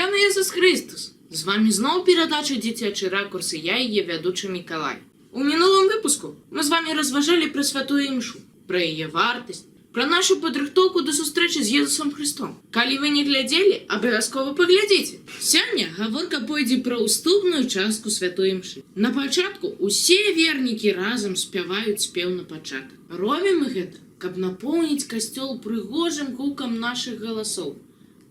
Ім'я Ісус Христос! З вами знову передача «Дитячий ракурс» і я, її ведучий Миколай. У минулому випуску ми з вами розважали про Святу Імшу, про її вартість, про нашу підготовку до зустрічі з Ісусом Христом. Коли ви не глядели, обов'язково поглядіть. Сьогодні говорка пойде про уступну частку Святої Імши. На початку усі вірники разом співають спів на початок. Робимо ми це, щоб наповнити костел пригожим гуком наших голосов,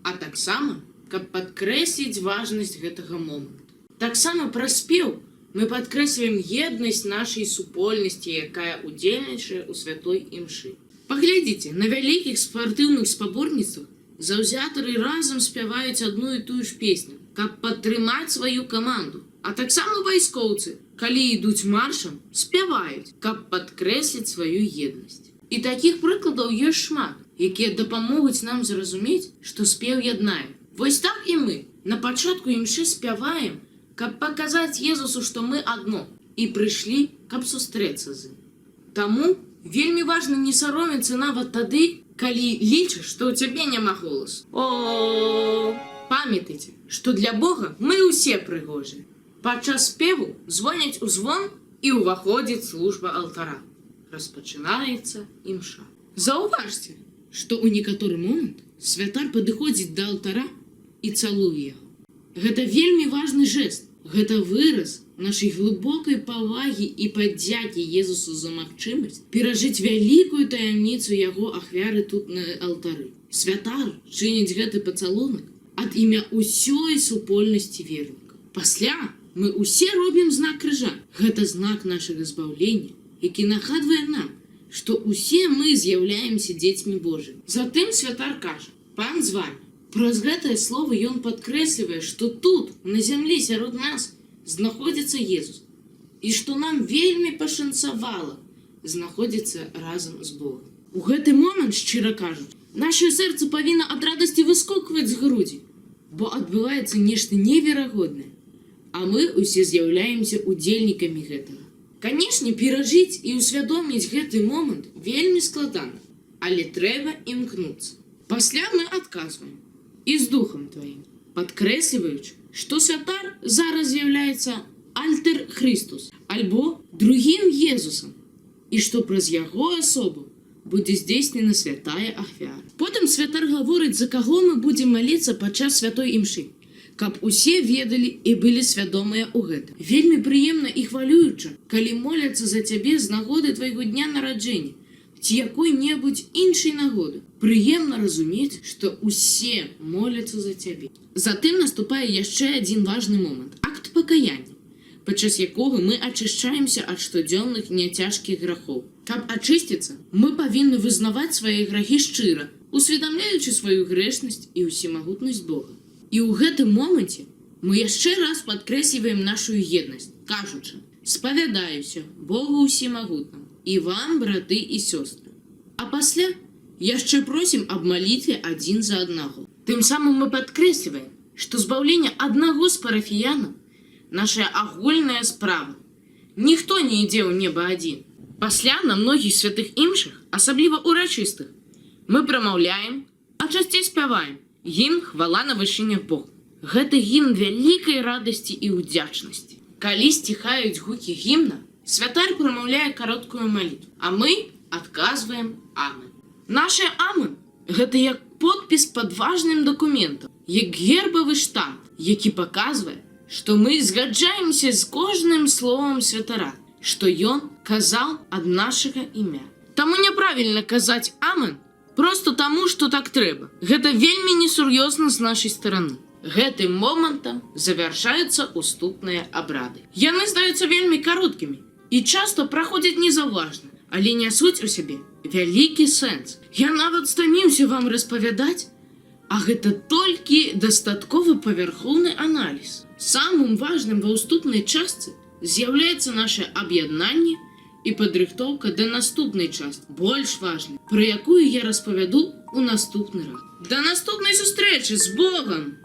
а так само, каб падкрэсліць важнасць гэтага моманту. Таксама праз спеў мы падкрэсліваем еднасць нашай супольнасці, якая удзельнічае ў святой імшы. Паглядзіце, на вялікіх спартыўных спаборніцтвах заўзятары разам спяваюць адну і тую ж песню, каб падтрымаць сваю каманду. А таксама вайскоўцы, калі ідуць маршам, спяваюць, каб падкрэсліць сваю еднасць. І такіх прыкладаў ёсць шмат, якія дапамогуць нам зразумець, што спеў яднае. Вось так і мы на пачатку імшы спяваем, каб паказаць Езусу, што мы адно, і прыйшлі, каб сустрэцца з ім. Таму вельмі важна не саромецца нават тады, калі лічыш, што ў цябе няма голасу. Памятайце, што для Бога мы ўсе прыгожыя. Падчас спеву звоняць у звон і ўваходзіць служба алтара. Распачынаецца імша. Заўважце, што ў некаторы момант святар падыходзіць да алтара і цалуе яго. Гэта вельмі важны жэст. Гэта выраз нашай глыбокай павагі і падзякі Езусу за магчымасць перажыць вялікую таямніцу яго ахвяры тут на алтары. Святар чыніць гэты пацалунак ад імя ўсёй супольнасці вернікаў. Пасля мы ўсе робім знак крыжа. Гэта знак нашага збаўлення, які нагадвае нам, што ўсе мы з'яўляемся дзецьмі Божымі. Затым святар кажа: «Пан з вамі». Праз гэтае слово ён падкрэслівае, што тут, на зямлі сярод нас, знаходзіцца Езус. І што нам вельмі пашанцавала знаходзіцца разам з Богом. У гэты момант, шчыра кажуць, нашае сэрца павінна ад радасці выскокваць з грудзі, бо адбываецца нешта неверагоднае, а мы ўсе з'яўляемся удзельнікамі гэтага. Канешне, перажыць і ўсвядоміць гэты момант вельмі складана, але трэба імкнуцца. Пасля мы адказваем: «І з духам тваім», падкрэсліваючы, што святар зараз з'яўляецца альтер Христос, альбо другім Езусам, і што праз яго асобу будзе здзейснена святая ахвяра. Потым святар гаворыць, за каго мы будзем маліцца падчас святой імшы, каб усе ведалі і былі свядомыя ў гэтым. Вельмі прыемна і хвалююча, калі моляцца за цябе з нагоды твайго дня нараджэння ці якой-небудзь іншай нагоды. Прыемна разумець, што ўсе моляцца за цябе. Затым наступае яшчэ адзін важны момант – акт пакаяння, падчас якога мы ачышчаемся ад штодзённых няцяжкіх грахоў. Каб ачысціцца, мы павінны вызнаваць свае грахі шчыра, усведамляючы сваю грэшнасць і ўсемагутнасць Бога. І ў гэтым моманце мы яшчэ раз падкрэсліваем нашу еднасць, кажучы: «Спавядаюся Богу ўсемагутнаму і вам, браты і сёстры». А пасля яшчэ просім аб малітве адзін за аднаго. Тым самым мы падкрэсліваем, што збаўленне аднаго з парафіянаў – нашая агульная справа. Ніхто не ідзе ў неба адзін. Пасля на многіх святых імшах, асабліва урачыстых, мы прамаўляем, а часцей спяваем гімн «Хвала на вышынях Богу». Гэта гімн вялікай радасці і ўдзячнасці. Калі сціхаюць гукі гімна, святар прамаўляе кароткую малітву, а мы адказваем «Амен». Наше «Амен» – гэта як подпіс пад важным дакументам, як гербавы штамп, які паказвае, што мы згаджаемся з кожным словам святара, што ён казаў ад нашага імя. Таму няправільна казаць «Амен» проста таму, што так трэба. Гэта вельмі несур'ёзна з нашай стараны. Гэтым момантам завяршаюцца уступныя абрады. Яны здаюцца вельмі кароткімі і часта праходзяць незаўважна, але нясуць у сябе вялікі сэнс. Я нават стаміўся вам распавядаць, а гэта толькі дастаткова павярхоўны аналіз. Самым важным ва ўступнай частцы з'яўляецца наше аб'яднанне і падрыхтоўка да наступнай часткі, больш важнай, пра якую я распавяду ў наступны раз. Да наступнай сустрэчы з Богам!